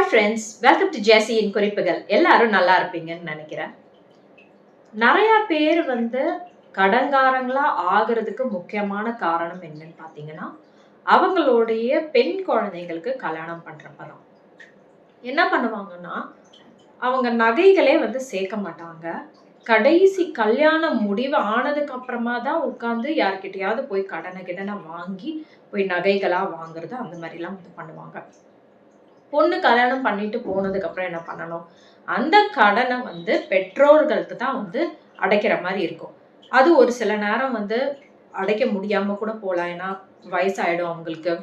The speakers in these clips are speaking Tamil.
ஹாய் ஃப்ரெண்ட்ஸ், வெல்கம் டு ஜெஸ்ஸியின் குறிப்புகள். எல்லாரும் நல்லா இருப்பீங்கன்னு நினைக்கிறேன். நிறைய பேர் கடன்காரங்களா ஆகிறதுக்கு முக்கியமான காரணம் என்னன்னு பார்த்தீங்கன்னா, அவங்களுடைய பெண் குழந்தைகளுக்கு கல்யாணம் பண்றப்பதான். என்ன பண்ணுவாங்கன்னா, அவங்க நகைகளே சேர்க்க மாட்டாங்க. கடைசி கல்யாணம் முடிவு ஆனதுக்கு அப்புறமா தான் உட்காந்து யார்கிட்டயாவது போய் கடனை வாங்கி போய் நகைகளா வாங்குறது, அந்த மாதிரிலாம் பண்ணுவாங்க. பொண்ணு கல்யாணம் பண்ணிட்டு போனதுக்கு அப்புறம் என்ன பண்ணணும், அந்த கடனை பெற்றோர்களுக்கு தான் அடைக்கிற மாதிரி இருக்கும். அது ஒரு சில நேரம் அடைக்க முடியாம கூட போகலாம், ஏன்னா வயசாயிடும் அவங்களுக்கு.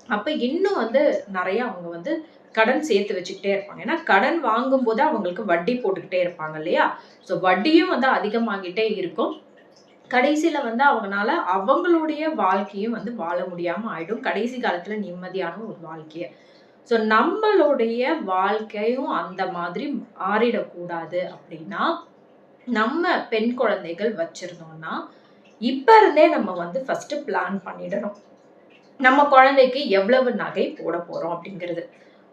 அப்ப இன்னும் நிறைய அவங்க கடன் சேர்த்து வச்சுக்கிட்டே இருப்பாங்க. ஏன்னா கடன் வாங்கும் போது அவங்களுக்கு வட்டி போட்டுக்கிட்டே இருப்பாங்க இல்லையா. ஸோ வட்டியும் அதிகமாகிட்டே இருக்கும். கடைசியில அவங்கனால அவங்களுடைய வாழ்க்கையும் வாழ முடியாம ஆயிடும். கடைசி காலத்துல நிம்மதியான ஒரு வாழ்க்கைய. ஸோ நம்மளுடைய வாழ்க்கையும் அந்த மாதிரி மாறிடக்கூடாது அப்படின்னா, நம்ம பெண் குழந்தைகள் வச்சிருந்தோம்னா இப்ப இருந்தே நம்ம ஃபர்ஸ்ட் பிளான் பண்ணிடணும். நம்ம குழந்தைக்கு எவ்வளவு நகை போட போறோம் அப்படிங்கிறது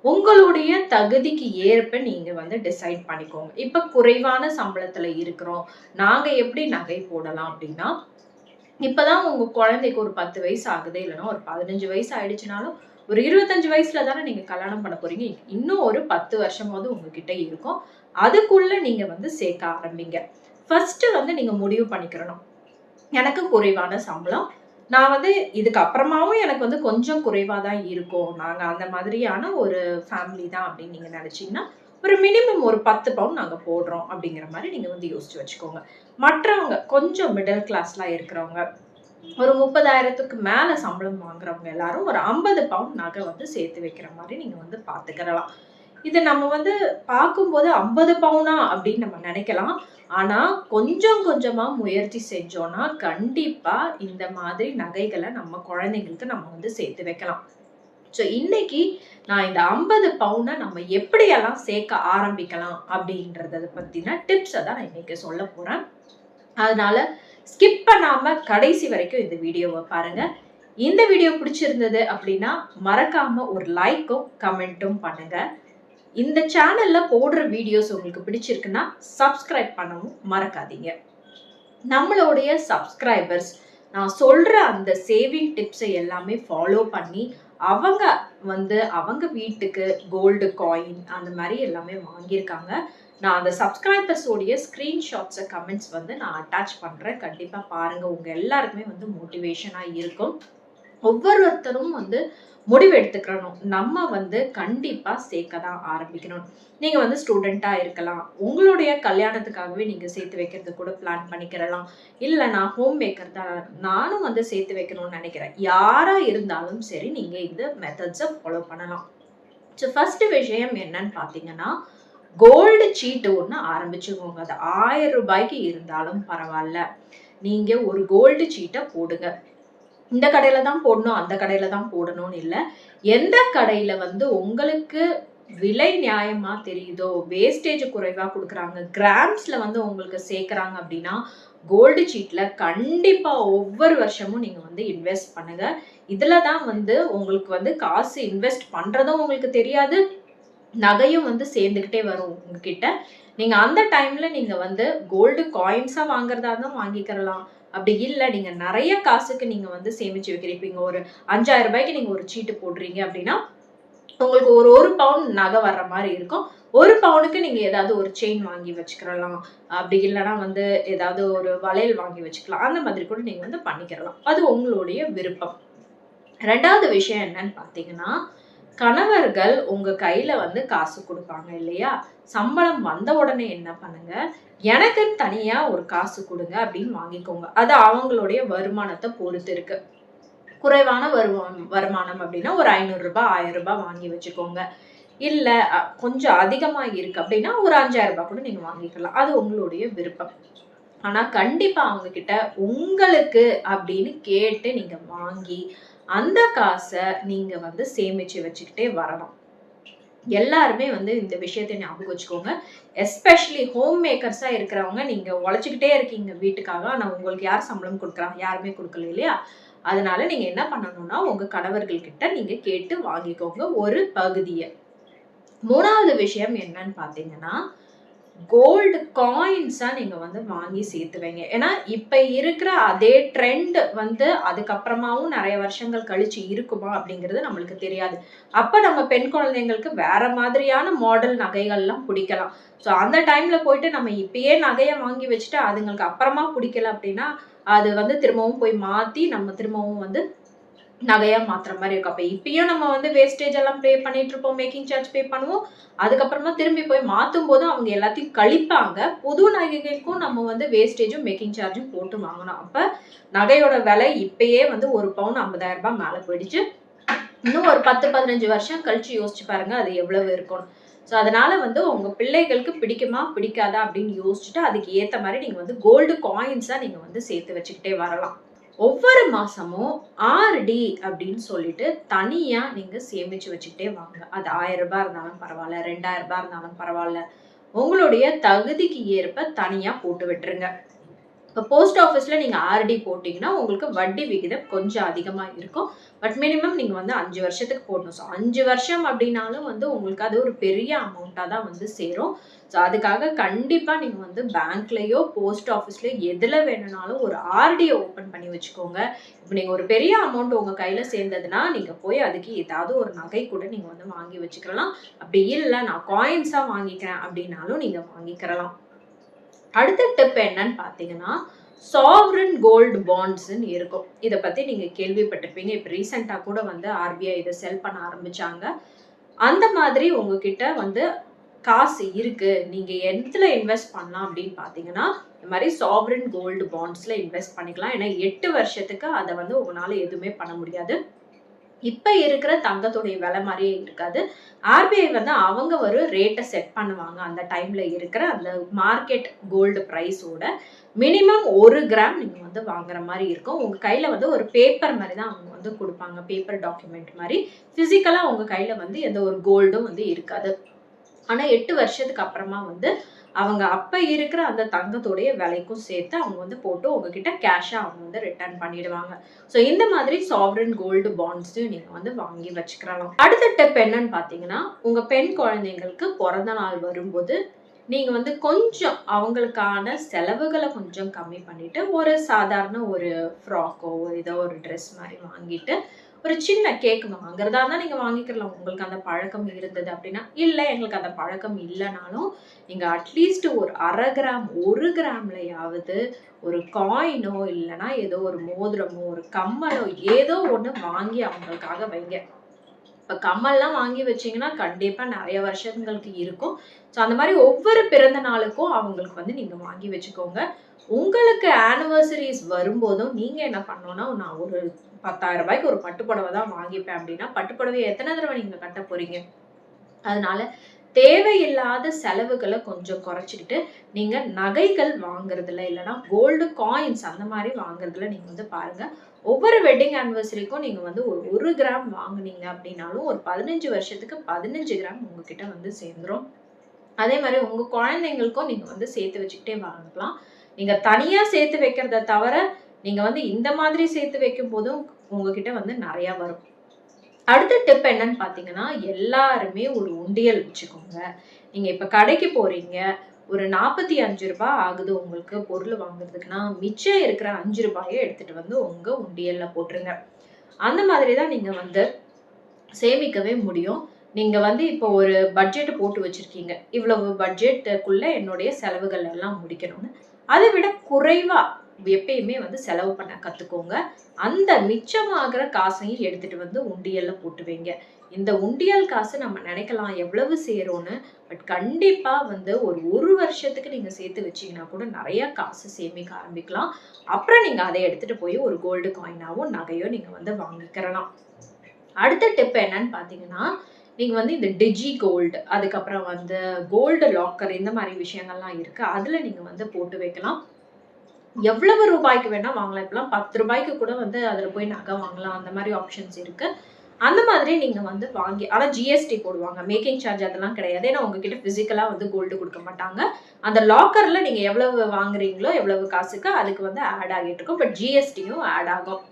உங்களுடைய தகுதிக்கு ஏற்ப நீங்க டிசைட் பண்ணிக்கோங்க. இப்ப குறைவான சம்பளத்துல இருக்கிறோம், நாங்க எப்படி நகை போடலாம் அப்படின்னா, இப்பதான் உங்க குழந்தைக்கு ஒரு 10 வயசு ஆகுது, இல்லைன்னா ஒரு 15 வயசு ஆயிடுச்சுனாலும் ஒரு 25 வயசுல தானே நீங்க கல்யாணம் பண்ண போறீங்க. இன்னும் ஒரு 10 வருஷமாவது உங்ககிட்ட இருக்கும். அதுக்குள்ள நீங்க சேர்க்க ஆரம்பிங்க. ஃபர்ஸ்ட் நீங்க முடிவு பண்ணிக்கிறணும், எனக்கு குறைவான சம்பளம், நான் இதுக்கு அப்புறமாவும் எனக்கு கொஞ்சம் குறைவா தான் இருக்கும், நாங்க அந்த மாதிரியான ஒரு ஃபேமிலி தான் அப்படின்னு நீங்க நினைச்சீங்கன்னா ஒரு மினிமம் ஒரு 10 பவுன் நாங்க போடுறோம் அப்படிங்கிற மாதிரி நீங்க யோசிச்சு வச்சுக்கோங்க. மற்றவங்க கொஞ்சம் மிடில் கிளாஸ்லாம் இருக்கிறவங்க, ஒரு 30,000க்கு மேல சம்பளம் வாங்குறவங்க எல்லாரும் ஒரு 50 பவுன் நகை சேர்த்து வைக்கிற மாதிரி நீங்க பாத்துக்கலாம். இது நம்ம பார்க்கும்போது 50 பவுனா அப்படின்னு நம்ம நினைக்கலாம். ஆனா கொஞ்சம் கொஞ்சமா முயற்சி செஞ்சோம்னா கண்டிப்பா இந்த மாதிரி நகைகளை நம்ம குழந்தைங்களுக்கு நம்ம சேர்த்து வைக்கலாம். ஸோ இன்னைக்கு நான் இந்த 50 பவுனை நம்ம எப்படியெல்லாம் சேர்க்க ஆரம்பிக்கலாம் அப்படின்றத பத்தின டிப்ஸை தான் நான் இன்னைக்கு சொல்ல போறேன். அதனால ஸ்கிப் பண்ணாம கடைசி வரைக்கும் இந்த வீடியோவை பாருங்க. இந்த வீடியோ பிடிச்சிருந்தது அப்படின்னா மறக்காம ஒரு லைக்கும் கமெண்ட்டும் பண்ணுங்க. இந்த சேனல்ல போடுற வீடியோஸ் உங்களுக்கு பிடிச்சிருக்குன்னா சப்ஸ்கிரைப் பண்ணவும் மறக்காதீங்க. நம்மளுடைய சப்ஸ்கிரைபர்ஸ் நான் சொல்ற அந்த சேவிங் டிப்ஸை எல்லாமே ஃபாலோ பண்ணி அவங்க அவங்க வீட்டுக்கு கோல்டு காயின் அந்த மாதிரி எல்லாமே வாங்கியிருக்காங்க. நான் அந்த சப்ஸ்கிரைபர்ஸோடைய ஸ்கிரீன்ஷாட்ஸை கமெண்ட்ஸ் நான் அட்டாச் பண்றேன். கண்டிப்பா பாருங்க, உங்க எல்லாருக்குமே மோட்டிவேஷனா இருக்கும். ஒவ்வொருத்தரும் முடிவு எடுத்துக்கணும், நம்ம கண்டிப்பா சேர்க்க தான் ஆரம்பிக்கணும். நீங்க ஸ்டூடெண்டா இருக்கலாம், உங்களுடைய கல்யாணத்துக்காகவே நீங்க சேர்த்து வைக்கிறது கூட பிளான் பண்ணிக்கிறலாம். இல்ல நான் ஹோம் மேக்கர் தான், நானும் சேர்த்து வைக்கணும்னு நினைக்கிறேன். யாரா இருந்தாலும் சரி நீங்க இந்த மெத்தட்ஸை ஃபாலோ பண்ணலாம். ஸோ ஃபர்ஸ்ட் விஷயம் என்னன்னு பாத்தீங்கன்னா, கோல்டு சீட்டு ஒன்று ஆரம்பிச்சுக்கோங்க. அது 1000 ரூபாய்க்கு இருந்தாலும் பரவாயில்ல, நீங்க ஒரு கோல்டு சீட்டை போடுங்க. இந்த கடையில தான் போடணும், அந்த கடையில தான் போடணும்னு இல்லை. எந்த கடையில உங்களுக்கு விலை நியாயமா தெரியுதோ, வேஸ்டேஜ் குறைவா கொடுக்குறாங்க, கிராம்ஸ்ல உங்களுக்கு சேர்க்கறாங்க அப்படின்னா கோல்டு சீட்ல கண்டிப்பா ஒவ்வொரு வருஷமும் நீங்க இன்வெஸ்ட் பண்ணுங்க. இதுலதான் உங்களுக்கு காசு இன்வெஸ்ட் பண்றதும் உங்களுக்கு தெரியாது, நகையும் சேர்ந்துகிட்டே வரும் உங்ககிட்ட. நீங்க அந்த டைம்ல நீங்க கோல்டு காயின்ஸா வாங்குறதா தான் வாங்கிக்கலாம். அப்படி இல்லை, நீங்க நிறைய காசுக்கு நீங்க சேமிச்சு வைக்கிறீங்க, ஒரு 5000 ரூபாய்க்கு நீங்க ஒரு சீட்டு போடுறீங்க அப்படின்னா உங்களுக்கு ஒரு பவுன் நகை வர்ற மாதிரி இருக்கும். ஒரு பவுனுக்கு நீங்க ஏதாவது ஒரு செயின் வாங்கி வச்சுக்கலாம், அப்படி இல்லைன்னா ஏதாவது ஒரு வளையல் வாங்கி வச்சுக்கலாம். அந்த மாதிரி கூட நீங்க பண்ணிக்கலாம், அது உங்களுடைய விருப்பம். ரெண்டாவது விஷயம் என்னன்னு பாத்தீங்கன்னா, கணவர்கள் உங்க கையில காசு கொடுப்பாங்க இல்லையா, சம்பளம் வந்த உடனே என்ன பண்ணுங்க, எனக்கு தனியா ஒரு காசு கொடுங்க அப்படின்னு வாங்கிக்கோங்க. அது அவங்களுடைய வருமானத்தை பொறுத்து இருக்கு. குறைவான வருமானம் அப்படின்னா ஒரு 500 ரூபாய் 1000 ரூபாய் வாங்கி வச்சுக்கோங்க. இல்ல கொஞ்சம் அதிகமா இருக்கு அப்படின்னா ஒரு 5000 ரூபாய் கூட நீங்க வாங்கிக்கலாம், அது உங்களுடைய விருப்பம். ஆனா கண்டிப்பா அவங்க கிட்ட உங்களுக்கு அப்படின்னு கேட்டு நீங்க வாங்கி அந்த காசை நீங்க சேமிச்சு வச்சுக்கிட்டே வரணும். எல்லாருமே இந்த விஷயத்தை ஞாபகம் வச்சுக்கோங்க. எஸ்பெஷலி ஹோம் மேக்கர்ஸா இருக்கிறவங்க, நீங்க உழைச்சுக்கிட்டே இருக்கீங்க வீட்டுக்காக, ஆனா உங்களுக்கு யார் சம்பளம் கொடுக்குறாங்க, யாருமே கொடுக்கல இல்லையா. அதனால நீங்க என்ன பண்ணணும்னா, உங்க கணவர்கள் கிட்ட நீங்க கேட்டு வாங்கிக்கோங்க ஒரு பகுதியை. மூணாவது விஷயம் என்னன்னு பாத்தீங்கன்னா, கோல்டு காயின்ஸா நீங்க வந்து வாங்கி சேர்த்து வைங்க. ஏன்னா இப்ப இருக்கிற அதே ட்ரெண்ட் வந்து அதுக்கப்புறமாவும் நிறைய வருஷங்கள் கழிச்சு இருக்குமா அப்படிங்கிறது நம்மளுக்கு தெரியாது. அப்ப நம்ம பெண் குழந்தைங்களுக்கு வேற மாதிரியான மாடல் நகைகள்லாம் பிடிக்கலாம். ஸோ அந்த டைம்ல போயிட்டு நம்ம இப்பயே நகையை வாங்கி வச்சுட்டு அதுங்களுக்கு அப்புறமா பிடிக்கல அப்படின்னா அது வந்து திரும்பவும் போய் மாத்தி நம்ம திரும்பவும் வந்து நகையா மாத்துற மாதிரி இருக்கும். அப்ப இப்பயும் நம்ம வந்து வேஸ்டேஜ் எல்லாம் பே பண்ணிட்டு இருப்போம், மேக்கிங் சார்ஜ் பே பண்ணுவோம். அதுக்கப்புறமா திரும்பி போய் மாத்தும் போது அவங்க எல்லாத்தையும் கழிப்பாங்க. புது நகைகளுக்கும் நம்ம வந்து வேஸ்டேஜும் மேக்கிங் சார்ஜும் போட்டு வாங்கணும். அப்ப நகையோட விலை இப்பயே வந்து 1 பவுன் 50,000 ரூபாய் மேல போயிடுச்சு. இன்னும் ஒரு 10-15 வருஷம் கழிச்சு யோசிச்சு பாருங்க அது எவ்வளவு இருக்கும். ஸோ அதனால வந்து உங்க பிள்ளைகளுக்கு பிடிக்குமா பிடிக்காதா அப்படின்னு யோசிச்சுட்டு அதுக்கு ஏத்த மாதிரி நீங்க வந்து கோல்டு காயின்ஸா நீங்க வந்து சேர்த்து வச்சுக்கிட்டே வரலாம். ஒவ்வொரு மாசமும் ஆர்டி அப்படின்னு சொல்லிட்டு தனியா நீங்க சேமிச்சு வச்சுக்கிட்டே வாங்க. அது 1000 ரூபாய் இருந்தாலும் பரவாயில்ல, 2000 ரூபாய் இருந்தாலும் பரவாயில்ல, உங்களுடைய தகுதிக்கு ஏற்ப தனியா போட்டு விட்டுருங்க. இப்போ போஸ்ட் ஆஃபீஸ்ல நீங்க ஆர்டி போட்டீங்கன்னா உங்களுக்கு வட்டி விகிதம் கொஞ்சம் அதிகமா இருக்கும். பட் மினிமம் நீங்க வந்து 5 வருஷத்துக்கு போடணும். ஸோ 5 வருஷம் அப்படின்னாலும் வந்து உங்களுக்கு அது ஒரு பெரிய அமௌண்ட்டா தான் வந்து சேரும். ஸோ அதுக்காக கண்டிப்பா நீங்க வந்து பேங்க்லயோ போஸ்ட் ஆஃபீஸ்லயோ எதுல வேணும்னாலும் ஒரு ஆர்டியை ஓப்பன் பண்ணி வச்சுக்கோங்க. இப்போ நீங்க ஒரு பெரிய அமௌண்ட் உங்க கையில சேர்ந்ததுன்னா நீங்க போய் அதுக்கு ஏதாவது ஒரு நகை கூட நீங்க வந்து வாங்கி வச்சுக்கலாம். அப்படி இல்லை நான் காயின்ஸா வாங்கிக்கிறேன் அப்படின்னாலும் நீங்க வாங்கிக்கிறலாம். அடுத்த டிப் என்னன்னு பாத்தீங்கன்னா, சாவரன் கோல்டு பாண்ட்ஸ்ன்னு இருக்கும். இதை பத்தி நீங்க கேள்விப்பட்டிருப்பீங்க. இப்ப ரீசெண்டா கூட வந்து ஆர்பிஐ இதை செல் பண்ண ஆரம்பிச்சாங்க. அந்த மாதிரி உங்ககிட்ட வந்து காசு இருக்கு, நீங்க எதுல இன்வெஸ்ட் பண்ணலாம் அப்படின்னு பாத்தீங்கன்னா, இந்த மாதிரி சாவரன் கோல்டு பாண்ட்ஸ்ல இன்வெஸ்ட் பண்ணிக்கலாம். ஏன்னா 8 வருஷத்துக்கு அதை வந்து உங்களால எதுவுமே பண்ண முடியாது. இப்ப இருக்கிற தங்கத்துடைய விலை மாதிரியே இருக்காது. ஆர்பிஐ வந்து அவங்க ஒரு ரேட்டை செட் பண்ணுவாங்க. அந்த டைம்ல இருக்கிற அந்த மார்க்கெட் கோல்டு பிரைஸோட மினிமம் 1 கிராம் நீங்க வந்து வாங்குற மாதிரி இருக்கும். உங்க கையில வந்து ஒரு பேப்பர் மாதிரி தான் அவங்க வந்து கொடுப்பாங்க. பேப்பர் டாக்குமெண்ட் மாதிரி. பிசிக்கலா உங்க கையில வந்து எந்த ஒரு கோல்டும் வந்து இருக்காது. ஆனா 8 வருஷத்துக்கு அப்புறமா வந்து அவங்க அப்ப இருக்கிற அந்த தங்கத்தோடைய விலைக்கும் சேர்த்து அவங்க வந்து போட்டு உங்ககிட்ட கேஷா அவங்க வந்து ரிட்டர்ன் பண்ணிடுவாங்க. ஸோ இந்த மாதிரி சாவரன் கோல்டு பாண்ட்ஸ் நீங்க வந்து வாங்கி வச்சுக்கலாம். அடுத்த டிப் என்னன்னு பாத்தீங்கன்னா, உங்க பெண் குழந்தைங்களுக்கு பிறந்த நாள் வரும்போது நீங்க வந்து கொஞ்சம் அவங்களுக்கான செலவுகளை கொஞ்சம் கம்மி பண்ணிட்டு ஒரு சாதாரண ஒரு ஃப்ராக்கோ ஏதோ ஒரு ட்ரெஸ் மாதிரி வாங்கிட்டு ஒரு சின்ன கேக் வாங்குறதா இருந்தா நீங்க வாங்கிக்கலாம். உங்களுக்கு அந்த பழக்கம் இருந்தது அப்படின்னா. இல்ல எங்களுக்கு அந்த பழக்கம் இல்லைனாலும் நீங்க அட்லீஸ்ட் ஒரு 1/2 கிராம் 1 கிராம்லயாவது ஒரு காயினோ இல்லைன்னா ஏதோ ஒரு மோதிரமோ ஒரு கம்மலோ ஏதோ ஒண்ணு வாங்கி அவங்களுக்காக வைங்க. இப்ப கம்மல்லாம் வாங்கி வச்சீங்கன்னா கண்டிப்பா நிறைய வருஷங்களுக்கு இருக்கும். ஸோ அந்த மாதிரி ஒவ்வொரு பிறந்த நாளுக்கும் அவங்களுக்கு வந்து நீங்க வாங்கி வச்சுக்கோங்க. உங்களுக்கு ஆனிவர்சரிஸ் வரும்போதும் நீங்க என்ன பண்ணணும்னா, நான் ஒரு 10,000 ரூபாய்க்கு ஒரு பட்டு புடவை தான் வாங்கிப்பேன் அப்படின்னா, பட்டு புடவை எத்தனை தடவை நீங்க கட்ட போறீங்க? அதனால தேவையில்லாத செலவுகளை கொஞ்சம் குறைச்சிக்கிட்டு நீங்க நகைகள் வாங்குறதுல இல்லைன்னா கோல்டு காயின்ஸ் அந்த மாதிரி வாங்குறதுல நீங்க வந்து பாருங்க. ஒவ்வொரு வெட்டிங் ஆனிவர்சரிக்கும் நீங்க வந்து ஒரு 1 கிராம் வாங்குனீங்க அப்படின்னாலும் ஒரு 15 வருஷத்துக்கு 15 கிராம் உங்ககிட்ட வந்து சேர்ந்துரும். அதே மாதிரி உங்க குழந்தைங்களுக்கும் நீங்க வந்து சேர்த்து வச்சுக்கிட்டே வாங்கலாம். நீங்க தனியா சேர்த்து வைக்கிறத தவிர நீங்க வந்து இந்த மாதிரி சேர்த்து வைக்கும் போதும் உங்ககிட்ட வந்து நிறைய வரும். அடுத்த டிப் என்னன்னு பாத்தீங்கன்னா, எல்லாருமே ஒரு உண்டியல் வச்சுக்கோங்க. நீங்க இப்ப கடைக்கு போறீங்க, ஒரு 45 ரூபாய் ஆகுது உங்களுக்கு பொருள் வாங்குறதுக்குன்னா, மிச்சம் இருக்கிற 5 ரூபாயை எடுத்துட்டு வந்து உங்க உண்டியல்ல போட்டுருங்க. அந்த மாதிரி தான் நீங்க வந்து சேமிக்கவே முடியும். நீங்க வந்து இப்போ ஒரு பட்ஜெட் போட்டு வச்சிருக்கீங்க. இவ்வளவு பட்ஜெட்டுக்குள்ள என்னுடைய செலவுகள் எல்லாம் முடிக்கணும்னு. அதை விட குறைவா எப்பயுமே வந்து செலவு பண்ண கத்துக்கோங்க. அந்த மிச்சமாகிற காசையும் எடுத்துட்டு வந்து உண்டியல்ல போட்டு வைங்க. இந்த உண்டியல் காசு நம்ம நினைக்கலாம் எவ்வளவு சேரும்னு. பட் கண்டிப்பா வந்து ஒரு வருஷத்துக்கு நீங்க சேர்த்து வச்சீங்கன்னா கூட நிறைய காசு சேமிக்க ஆரம்பிக்கலாம். அப்புறம் நீங்க அதை எடுத்துட்டு போய் ஒரு கோல்டு காயினாவோ நகையோ நீங்க வந்து வாங்கிக்கிறலாம். அடுத்த டிப் என்னன்னு பாத்தீங்கன்னா, நீங்க வந்து இந்த டிஜி கோல்டு அதுக்கப்புறம் வந்து கோல்டு லாக்கர் இந்த மாதிரி விஷயங்கள்லாம் இருக்கு. அதுல நீங்க வந்து போட்டு வைக்கலாம். எவ்வளவு ரூபாய்க்கு வேணா வாங்கலாம். இப்பெல்லாம் 10 ரூபாய்க்கு கூட வந்து அதுல போய் நகை வாங்கலாம். அந்த மாதிரி ஆப்ஷன்ஸ் இருக்கு. அந்த மாதிரி நீங்க வந்து வாங்கி ஆனா ஜிஎஸ்டி போடுவாங்க. மேக்கிங் சார்ஜ் அதெல்லாம் கிடையாது. ஏன்னா உங்ககிட்ட பிசிக்கலா வந்து கோல்டு கொடுக்க மாட்டாங்க. அந்த லாக்கர்ல நீங்க எவ்வளவு வாங்குறீங்களோ எவ்வளவு காசுக்கு அதுக்கு வந்து ஆட் ஆகிட்டு இருக்கும். பட் ஜிஎஸ்டியும் ஆட் ஆகும்.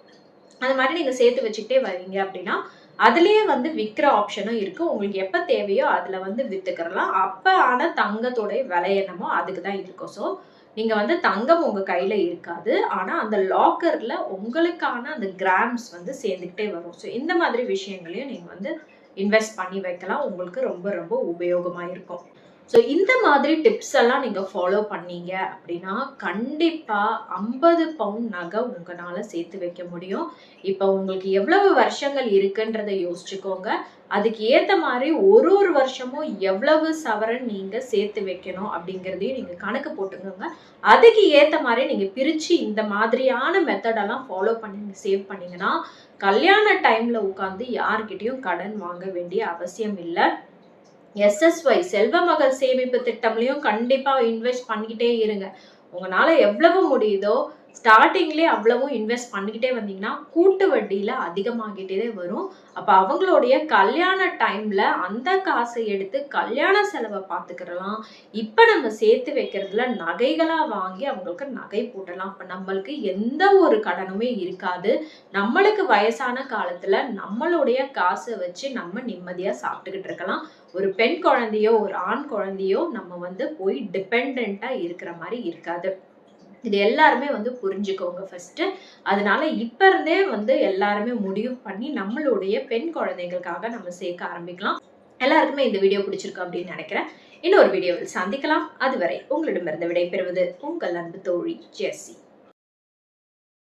அந்த மாதிரி நீங்க சேர்த்து வச்சுக்கிட்டே வரீங்க அப்படின்னா அதுலயே வந்து விக்கிற ஆப்ஷனும் இருக்கு. உங்களுக்கு எப்ப தேவையோ அதுல வந்து வித்துக்கிறலாம். அப்ப ஆன தங்கத்தோட விலை என்னமோ அதுக்கு தான் இருக்கும். ஸோ நீங்க வந்து தங்கம் உங்க கையில இருக்காது. ஆனா அந்த லாக்கர்ல உங்களுக்கான அந்த கிராம்ஸ் வந்து சேர்ந்துக்கிட்டே வரும். ஸோ இந்த மாதிரி விஷயங்களையும் நீங்க வந்து இன்வெஸ்ட் பண்ணி வைக்கலாம். உங்களுக்கு ரொம்ப ரொம்ப உபயோகமா இருக்கும். ஸோ இந்த மாதிரி டிப்ஸ் எல்லாம் நீங்க ஃபாலோ பண்ணீங்க அப்படின்னா கண்டிப்பா 50 பவுண்ட் நகை உங்களால சேர்த்து வைக்க முடியும். இப்போ உங்களுக்கு எவ்வளவு வருஷங்கள் இருக்குன்றதை யோசிச்சுக்கோங்க. அதுக்கு ஏத்த மாதிரி ஒரு ஒரு வருஷமும் எவ்வளவு சவரன் நீங்க சேர்த்து வைக்கணும் அப்படிங்கிறதையும் நீங்க கணக்கு போட்டுக்கோங்க. அதுக்கு ஏத்த மாதிரி நீங்க பிரிச்சு இந்த மாதிரியான மெத்தடெல்லாம் ஃபாலோ பண்ணி சேவ் பண்ணீங்கன்னா கல்யாண டைம்ல உட்காந்து யார்கிட்டயும் கடன் வாங்க வேண்டிய அவசியம் இல்லை. SSY செல்வ மகள் சேமிப்பு திட்டம்லயும் கண்டிப்பா இன்வெஸ்ட் பண்ணிக்கிட்டே இருங்க. உங்களால எவ்வளவு முடியுதோ ஸ்டார்டிங்லேயே அவ்வளவும் இன்வெஸ்ட் பண்ணிக்கிட்டே வந்தீங்கன்னா கூட்டு வட்டியில அதிகமாகிட்டே வரும். அப்ப அவங்களுடைய கல்யாண டைம்ல அந்த காசை எடுத்து கல்யாண செலவை பார்த்துக்கிறலாம். இப்ப நம்ம சேர்த்து வைக்கிறதுல நகைகளா வாங்கி அவங்களுக்கு நகை போடலாம். அப்ப நம்மளுக்கு எந்த ஒரு கடனுமே இருக்காது. நம்மளுக்கு வயசான காலத்துல நம்மளுடைய காசை வச்சு நம்ம நிம்மதியா சாப்பிட்டுக்கிட்டு இருக்கலாம். ஒரு பெண் குழந்தையோ ஒரு ஆண் குழந்தையோ நம்ம வந்து போய் டிபெண்டா இருக்கிற மாதிரி இருக்காது. இது எல்லாருமே வந்து புரிஞ்சுக்கோங்க ஃபர்ஸ்ட். அதனால இப்ப இருந்தே வந்து எல்லாருமே முடிவு பண்ணி நம்மளுடைய பெண் குழந்தைகளுக்காக நம்ம சேர்க்க ஆரம்பிக்கலாம். எல்லாருக்குமே இந்த வீடியோ பிடிச்சிருக்கு அப்படின்னு நினைக்கிறேன். இன்னொரு வீடியோவில் சந்திக்கலாம். அதுவரை உங்களிடமிருந்து விடைபெறுவது உங்கள் அன்பு தோழி ஜெஸ்ஸி.